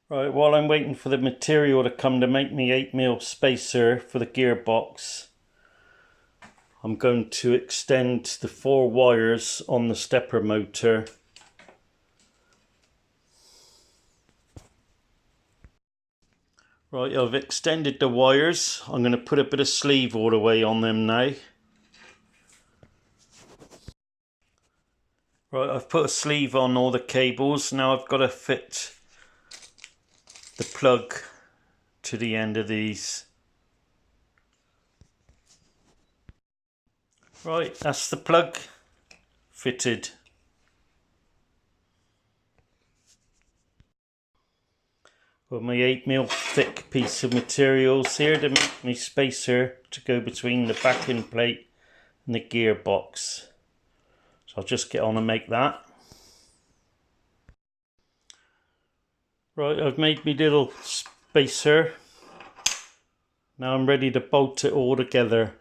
Right, while I'm waiting for the material to come to make me 8mm spacer for the gearbox, I'm going to extend the 4 wires on the stepper motor. Right, I've extended the wires. I'm going to put a bit of sleeve all the way on them now. Right, I've put a sleeve on all the cables. Now I've got to fit the plug to the end of these. Right, that's the plug fitted. Got my 8mm thick piece of materials here to make my spacer to go between the backing plate and the gearbox. So I'll just get on and make that. Right, I've made my little spacer. Now I'm ready to bolt it all together.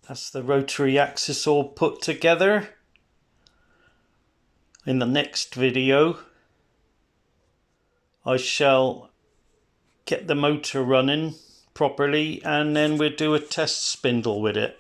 That's the rotary axis all put together. In the next video, I shall get the motor running properly and then we'll do a test spindle with it.